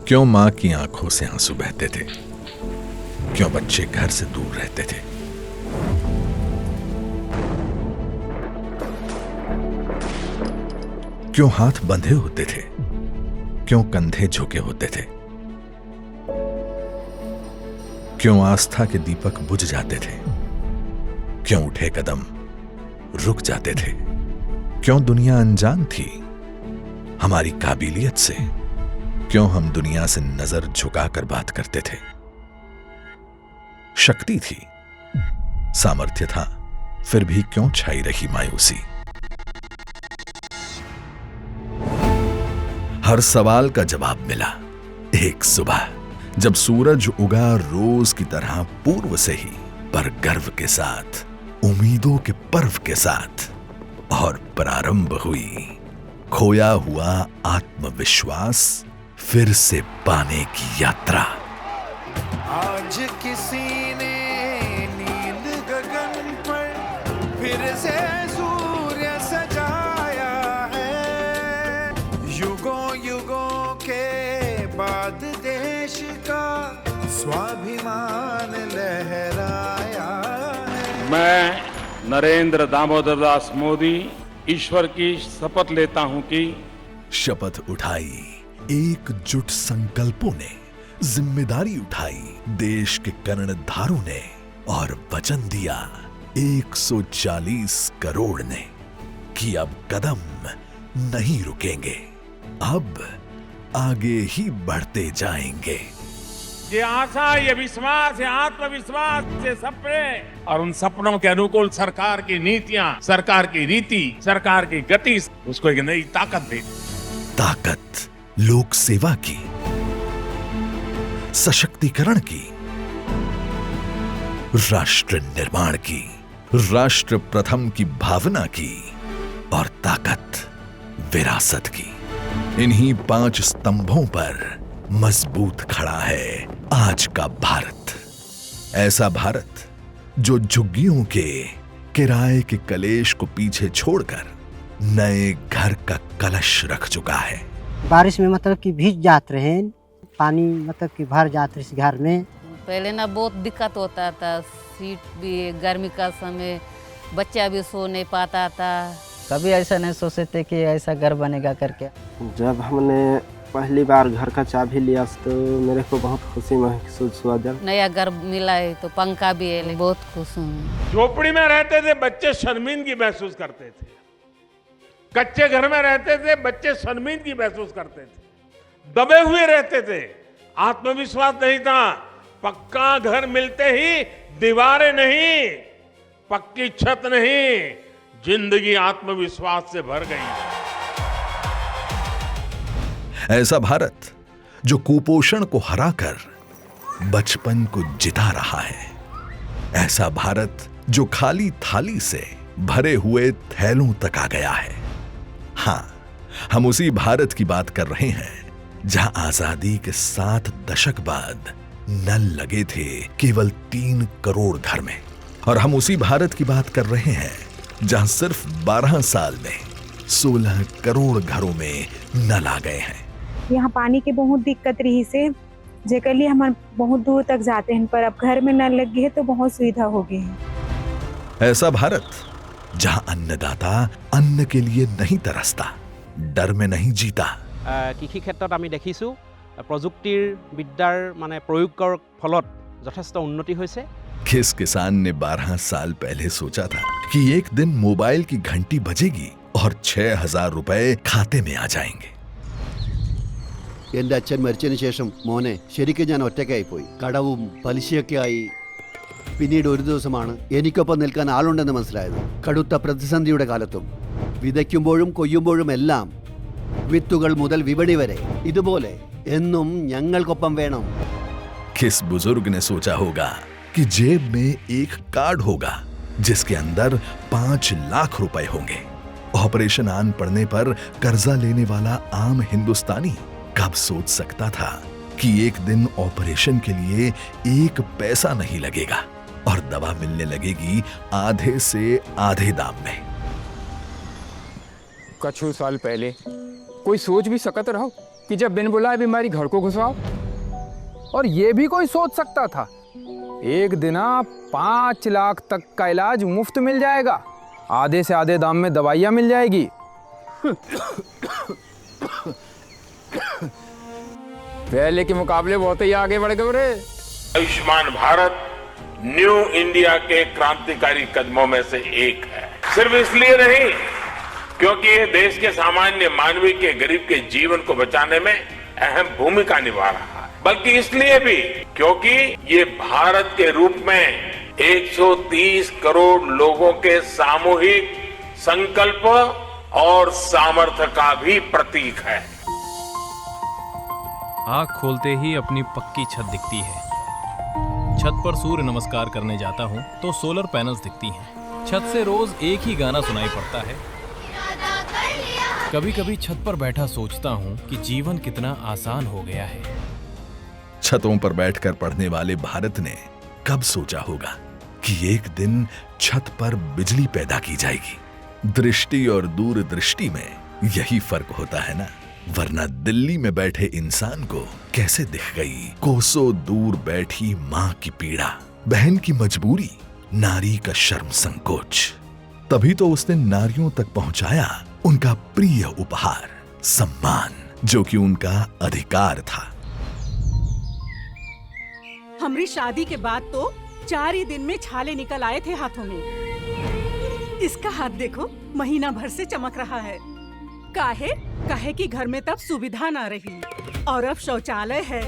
क्यों मां की आंखों से आंसू बहते थे? क्यों बच्चे घर से दूर रहते थे? क्यों हाथ बंधे होते थे? क्यों कंधे झुके होते थे? क्यों आस्था के दीपक बुझ जाते थे? क्यों उठे कदम रुक जाते थे? क्यों दुनिया अनजान थी हमारी काबिलियत से? क्यों हम दुनिया से नजर झुकाकर बात करते थे? शक्ति थी, सामर्थ्य था, फिर भी क्यों छाई रही मायूसी? हर सवाल का जवाब मिला एक सुबह, जब सूरज उगा रोज की तरह पूर्व से ही, पर गर्व के साथ, उम्मीदों के पर्व के साथ, और प्रारंभ हुई खोया हुआ आत्मविश्वास फिर से पाने की यात्रा। आज किसी ने नील गगन पर फिर से सूर्य सजाया है। युगों युगों के बाद देश का स्वाभिमान लहराया है। मैं नरेंद्र दामोदर दास मोदी ईश्वर की शपथ लेता हूं कि शपथ उठाई, एकजुट संकल्पों ने, जिम्मेदारी उठाई देश के कर्णधारों ने, और वचन दिया 140 करोड़ ने कि अब कदम नहीं रुकेंगे, अब आगे ही बढ़ते जाएंगे। ये आशा, ये विश्वास, ये आत्मविश्वास, ये सपने और उन सपनों के अनुकूल सरकार की नीतियां, सरकार की रीति, सरकार की गति उसको एक नई ताकत दे। ताकत लोक सेवा की, सशक्तिकरण की, राष्ट्र निर्माण की, राष्ट्र प्रथम की भावना की, और ताकत विरासत की। इन्हीं 5 स्तंभों पर मजबूत खड़ा है आज का भारत। ऐसा भारत जो झुग्गियों के किराए के कलेश को पीछे छोड़कर नए घर का कलश रख चुका है। बारिश में मतलब कि भीग जाते रहे, पानी मतलब कि भर जाते इस घर में। पहले ना बहुत दिक्कत होता था, सीट भी, गर्मी का समय बच्चा भी सो नहीं पाता था। कभी ऐसा नहीं सोचे थे कि ऐसा घर बनेगा करके। जब हमने पहली बार घर का चाबी लिया तो मेरे को बहुत खुशी महसूस हुआ। जब नया घर मिला है तो पंखा भी है, बहुत खुश हूँ। झोपड़ी में रहते थे बच्चे शर्मिंदगी महसूस करते थे, कच्चे घर में रहते थे बच्चे शर्मिंदगी महसूस करते थे, दबे हुए रहते थे, आत्मविश्वास नहीं था। पक्का घर मिलते ही दीवारें नहीं, पक्की छत नहीं, जिंदगी आत्मविश्वास से भर गई। ऐसा भारत जो कुपोषण को हराकर बचपन को जिता रहा है। ऐसा भारत जो खाली थाली से भरे हुए थैलों तक आ गया है। हां, हम उसी भारत की बात कर रहे हैं जहां आजादी के 7 दशक बाद नल लगे थे केवल 3 करोड़ घर में। और हम उसी भारत की बात कर रहे हैं जहां सिर्फ 12 साल में 16 करोड़ घरों में नल आ गए हैं। यहाँ पानी की बहुत दिक्कत रही से, जेकर लिए हम बहुत दूर तक जाते हैं, पर अब घर में नल लग गई है तो बहुत सुविधा हो गई है। ऐसा भारत जहां अन्नदाता अन्न के लिए नहीं तरसता, डर में नहीं जीता। কৃষি ক্ষেত্ৰত আমি দেখিছোঁ প্ৰযুক্তিৰ বিদ্যাৰ মানে প্ৰয়োগৰ ফলত যথেষ্ট উন্নতি হৈছে। किस किसान ने 12 साल पहले सोचा था कि एक दिन मोबाइल की घंटी बजेगी और 6,000 रुपए खाते में आ जाएंगे। എൻ്റെ അച്ഛൻ മരിച്ചതിന് ശേഷം മോനെ ശരിക്കും ഞാൻ ഒറ്റയ്ക്കായി പോയി. കടവും പലിശയൊക്കെ ആയി. പിന്നീട് ഒരു ദിവസമാണ് എനിക്കൊപ്പം നിൽക്കാൻ ആളുണ്ടെന്ന് മനസ്സിലായത്. കടുത്ത പ്രതിസന്ധിയുടെ കാലത്തും വിതയ്ക്കുമ്പോഴും കൊയ്യുമ്പോഴും എല്ലാം വിത്തുകൾ മുതൽ വിപണി വരെ ഇതുപോലെ എന്നും ഞങ്ങൾക്കൊപ്പം വേണം. किस बुजुर्ग ने सोचा होगा कि जेब में एक कार्ड होगा जिसके अंदर 5 लाख रुपए होंगे। ऑपरेशन आन पड़ने पर कर्जा लेने वाला आम हिंदुस्तानी कब सोच सकता था कि एक दिन ऑपरेशन के लिए 1 पैसा नहीं लगेगा और दवा मिलने लगेगी आधे से आधे दाम में। कछु साल पहले कोई सोच भी सकत रहो कि जब बिन बुलाए बीमारी घर को घुसवाओ। और ये भी कोई सोच सकता था एक दिन 5 लाख तक का इलाज मुफ्त मिल जाएगा, आधे से आधे दाम में दवाइयाँ मिल जाएगी। पहले के मुकाबले बहुत ही आगे बढ़ गए रे। आयुष्मान भारत न्यू इंडिया के क्रांतिकारी कदमों में से एक है। सिर्फ इसलिए नहीं क्योंकि ये देश के सामान्य मानवी के, गरीब के जीवन को बचाने में अहम भूमिका निभा रहा है, बल्कि इसलिए भी क्योंकि ये भारत के रूप में 130 करोड़ लोगों के सामूहिक संकल्प और सामर्थ्य का भी प्रतीक है। आँख खोलते ही अपनी पक्की छत दिखती है। छत पर सूर्य नमस्कार करने जाता हूँ तो सोलर पैनल्स दिखती हैं। छत से रोज एक ही गाना सुनाई पड़ता है। कभी कभी छत पर बैठा सोचता हूँ कि जीवन कितना आसान हो गया है। छतों पर बैठकर पढ़ने वाले भारत ने कब सोचा होगा कि एक दिन छत पर बिजली पैदा की जाएगी। दृष्टि और दूरदृष्टि में यही फर्क होता है ना, वरना दिल्ली में बैठे इंसान को कैसे दिख गई कोसों दूर बैठी माँ की पीड़ा, बहन की मजबूरी, नारी का शर्म संकोच। तभी तो उसने नारियों तक पहुंचाया उनका प्रिय उपहार, सम्मान, जो कि उनका अधिकार था। हमारी शादी के बाद तो 4 ही दिन में छाले निकल आए थे हाथों में। इसका हाथ देखो, महीना भर से चमक रहा है। काहे कि घर में तब सुविधा ना रही, और अब शौचालय है,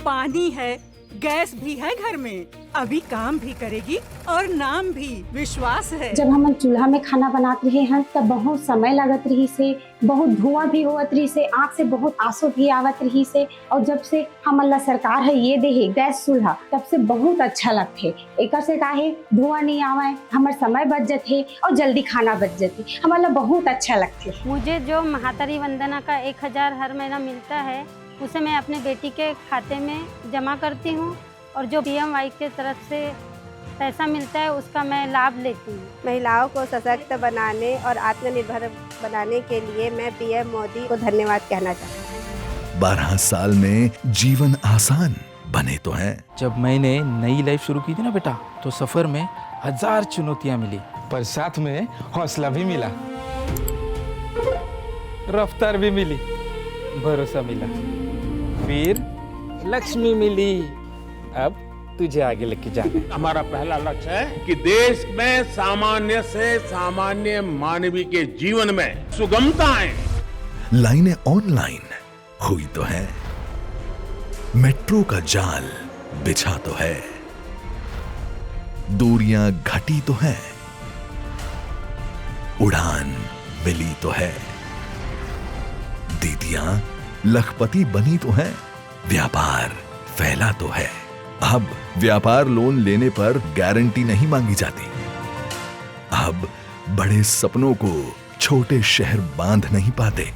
पानी है, गैस भी है घर में। अभी काम भी करेगी और नाम भी, विश्वास है। जब हम चूल्हा में खाना बनाते रहे हैं तब बहुत समय लगत रही से, बहुत धुआं भी होत रही से, आँख से बहुत आंसू भी आवत रही से। और जब से हमला सरकार है ये दे गैस चूल्हा, तब से बहुत अच्छा लगते। एक से काहे धुआं नहीं आवे, हमार समय बच जाते और जल्दी खाना बच जाते, हमारा बहुत अच्छा लगते। मुझे जो महातारी वंदना का 1000 हर महीना मिलता है उसे मैं अपने बेटी के खाते में जमा करती हूँ, और जो PMY के तरफ से पैसा मिलता है उसका मैं लाभ लेती हूँ। महिलाओं को सशक्त बनाने और आत्मनिर्भर बनाने के लिए मैं PM मोदी को धन्यवाद कहना चाहती हूँ। 12 साल में जीवन आसान बने तो हैं। जब मैंने नई लाइफ शुरू की थी ना बेटा, तो सफर में 1000 चुनौतियाँ मिली, पर साथ में हौसला भी मिला, रफ्तार भी मिली, भरोसा मिला, फिर लक्ष्मी मिली। अब तुझे आगे लेके जाना है। हमारा पहला लक्ष्य है कि देश में सामान्य से सामान्य मानवी के जीवन में सुगमता आए। लाइनें ऑनलाइन हुई तो है, मेट्रो का जाल बिछा तो है, दूरियां घटी तो है, उड़ान मिली तो है, दीदियां लखपति बनी तो है, व्यापार फैला तो है। अब व्यापार लोन लेने पर गारंटी नहीं मांगी जाती। अब बड़े सपनों को छोटे शहर बांध नहीं पाते।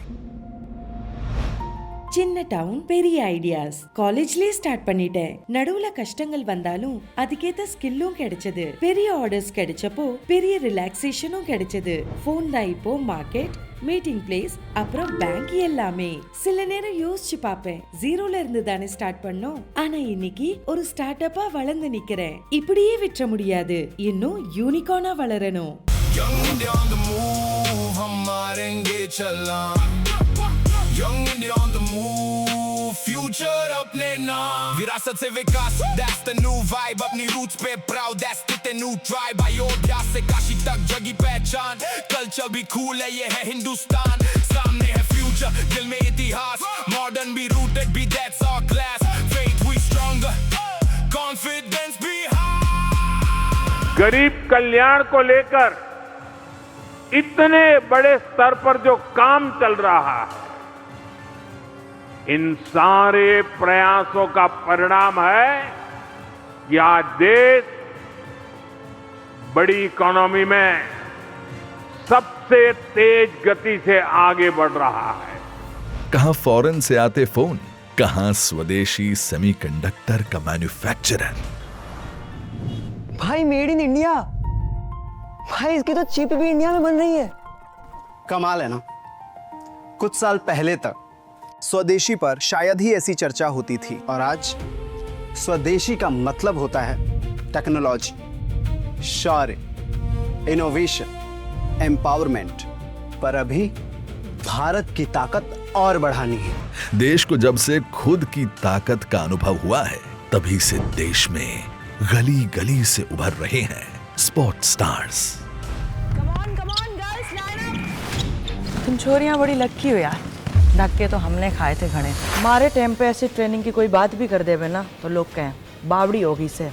சின்ன டவுன் பெரிய ஐடியாஸ் காலேஜ்லயே ஸ்டார்ட் பண்ணிட்டேன். நடுவுல கஷ்டங்கள் வந்தாலும் அதுக்கேத்த ஸ்கில்லும் கிடைச்சது. பெரிய ஆர்டர்ஸ் கிடைச்சப்போ பெரிய ரிலாக்ஸேஷனும் கிடைச்சது. ஃபோன் தான் இப்போ மார்க்கெட், மீட்டிங் பிளேஸ், அப்புறம் பேங்க் எல்லாமே. சில நேரம் யோசிச்சு பாப்பேன், ஜீரோல இருந்து தானே ஸ்டார்ட் பண்ணோம். ஆனா இன்னைக்கு ஒரு ஸ்டார்ட் அப்பா வளர்ந்து நிக்கிறேன். இப்படியே விற்ற முடியாது, இன்னும் யூனிகார்னா வளரணும். Young India on the move, हम मारेंगे छलांग. Young India on the move, future अपने नाम. विरासत से विकास, that's the new vibe. अपनी roots पे proud, that's the new tribe. Ayodhya से काशी तक जगी पहचान. Culture भी cool है, ये है हिंदुस्तान. सामने है future, दिल में इतिहास. Modern भी rooted भी, that's our class. Faith we stronger, confidence भी high. गरीब कल्याण को लेकर इतने बड़े स्तर पर जो काम चल रहा है, इन सारे प्रयासों का परिणाम है कि आज देश बड़ी इकोनॉमी में सबसे तेज गति से आगे बढ़ रहा है। कहां फॉरेन से आते फोन, कहां स्वदेशी सेमीकंडक्टर का मैन्युफैक्चरर। भाई मेड इन इंडिया, भाई इसकी तो चिप भी इंडिया में बन रही है। कमाल है ना। कुछ साल पहले तक स्वदेशी पर शायद ही ऐसी चर्चा होती थी, और आज स्वदेशी का मतलब होता है टेक्नोलॉजी, शौर्य, इनोवेशन, एम्पावरमेंट। पर अभी भारत की ताकत और बढ़ानी है। देश को जब से खुद की ताकत का अनुभव हुआ है, तभी से देश में गली गली से उभर रहे हैं स्पोर्ट्स स्टार्स। तुम छोरियां बड़ी लक्की हो यार, धक्के तो हमने खाए थे घने। हमारे टाइम पे ऐसी ट्रेनिंग की कोई बात भी कर देवे ना तो लोग कहें बावड़ी होगी से।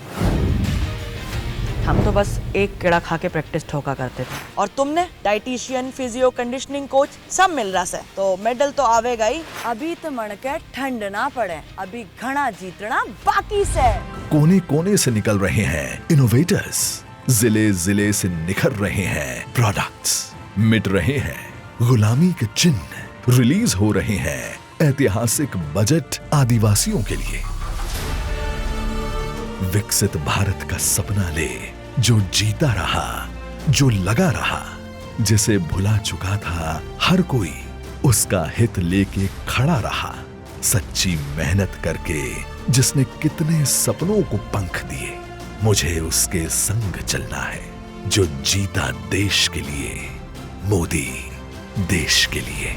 हम तो बस एक कीड़ा खा के प्रैक्टिस ठोका करते थे। और तुमने डाइटिशियन, फिजियो, कंडीशनिंग कोच सब मिल रहा है, तो मेडल तो आवेगा ही। अभी तो मन के ठंड ना पड़े, अभी घना जीतना बाकी से। कोने कोने से निकल रहे हैं इनोवेटर्स, जिले जिले से निखर रहे हैं प्रोडक्ट्स, मिट रहे हैं गुलामी के चिन्ह, रिलीज हो रहे हैं ऐतिहासिक बजट आदिवासियों के लिए। विकसित भारत का सपना ले, जो जीता रहा, जो लगा रहा, जिसे भुला चुका था हर कोई, उसका हित लेके खड़ा रहा। सच्ची मेहनत करके जिसने कितने सपनों को पंख दिए, मुझे उसके संग चलना है। जो जीता देश के लिए, मोदी देश के लिए।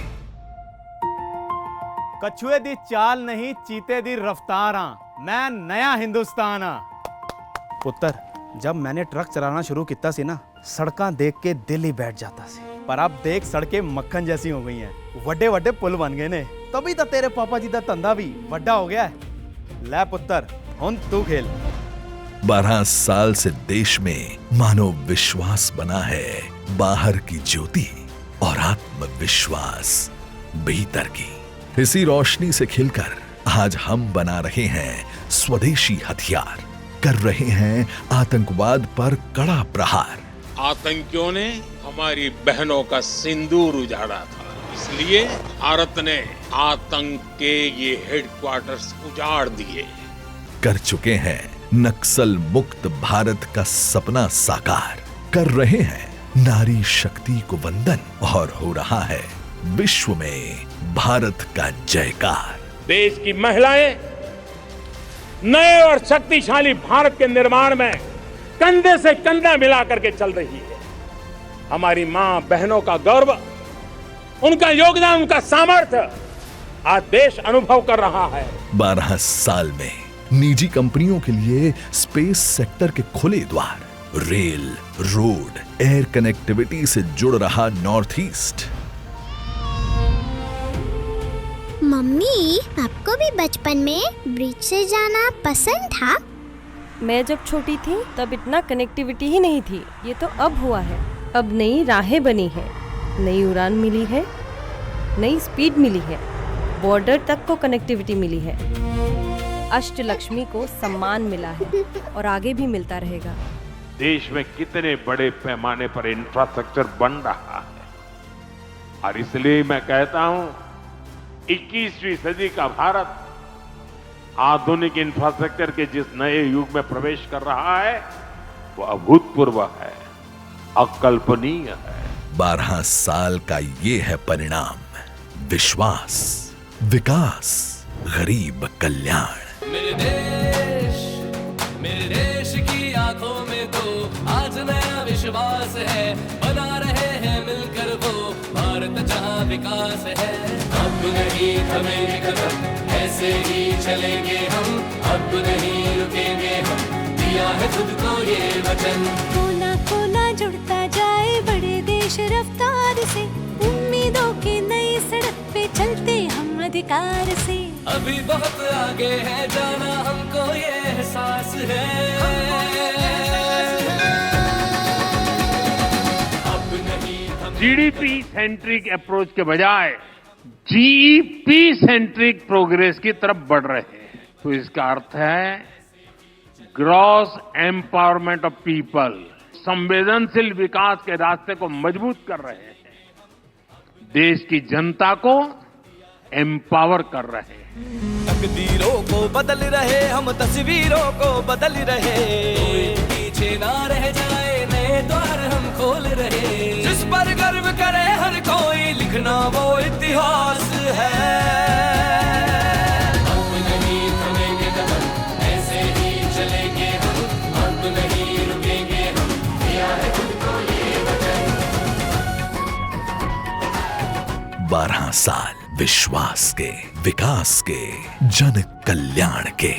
कछुए दी चाल नहीं, चीते दी रफ्तारा, मैं नया हिंदुस्तान। पुत्र, जब मैंने ट्रक चलाना शुरू किया सी ना, सड़कां देख के दिल ही बैठ जाता सी। पर अब देख सड़कें मक्खन जैसी हो गई हैं, वड्डे वड्डे पुल बन गए ने, तभी तो तेरे पापा जी दा धंधा भी वड्डा हो गया है। ले पुत्र, हुन तू खेल। 12 साल से देश में मानो विश्वास बना है, बाहर की ज्योति और आत्मविश्वास भीतर की। इसी रोशनी से खिलकर आज हम बना रहे हैं स्वदेशी हथियार, कर रहे हैं आतंकवाद पर कड़ा प्रहार। आतंकियों ने हमारी बहनों का सिंदूर उजाड़ा था, इसलिए भारत ने आतंक के ये हेडक्वार्टर्स उजाड़ दिए। कर चुके हैं नक्सल मुक्त भारत का सपना साकार, कर रहे हैं नारी शक्ति को वंदन, और हो रहा है विश्व में भारत का जयकार। देश की महिलाएं नए और शक्तिशाली भारत के निर्माण में कंधे से कंधा मिला करके चल रही है। हमारी मां बहनों का गौरव, उनका योगदान, उनका सामर्थ्य आज देश अनुभव कर रहा है। 12 साल में निजी कंपनियों के लिए स्पेस सेक्टर के खुले द्वार, रेल, रोड, एयर कनेक्टिविटी से जुड़ रहा नॉर्थ ईस्ट। मम्मी, आपको भी बचपन में ब्रिज से जाना पसंद था? मैं जब छोटी थी तब इतना कनेक्टिविटी ही नहीं थी, ये तो अब हुआ है। अब नई राहें बनी हैं, नई उड़ान मिली है, नई स्पीड मिली है, बॉर्डर तक को कनेक्टिविटी मिली है। अष्टलक्ष्मी को सम्मान मिला है और आगे भी मिलता रहेगा। देश में कितने बड़े पैमाने पर इंफ्रास्ट्रक्चर बन रहा है, और इसलिए मैं कहता हूं 21वीं सदी का भारत आधुनिक इंफ्रास्ट्रक्चर के जिस नए युग में प्रवेश कर रहा है, वो अभूतपूर्व है, अकल्पनीय है। 12 साल का ये है परिणाम, विश्वास, विकास, गरीब कल्याण। मेरे देश की आंखों में तो आज नया विश्वास है, बना रहे हैं मिलकर वो भारत जहां विकास है। अब नहीं थमेंगे कदम, ऐसे ही चलेंगे हम, अब नहीं रुकेंगे हम, दिया है खुद को ये वचन। कोना कोना जुड़ता जाए बड़े देश रफ्तार से, उम्मीदों की नई सड़क पे चलते हम अधिकार से। अभी बहुत आगे है जाना, हमको ये एहसास है। अब नहीं जीडीपी सेंट्रिक अप्रोच के बजाय जीईपी सेंट्रिक प्रोग्रेस की तरफ बढ़ रहे हैं। तो इसका अर्थ है ग्रॉस एम्पावरमेंट ऑफ पीपल, संवेदनशील विकास के रास्ते को मजबूत कर रहे हैं, देश की जनता को एम्पावर कर रहे हैं। तकदीरों को बदल रहे हम, तस्वीरों को बदल रहे, कोई पीछे ना रह जाए, नए द्वार हम खोल रहे। जिस पर गर्व करे हर कोई, लिखना वो इतिहास है। 12 साल विश्वास के, विकास के, जन कल्याण के।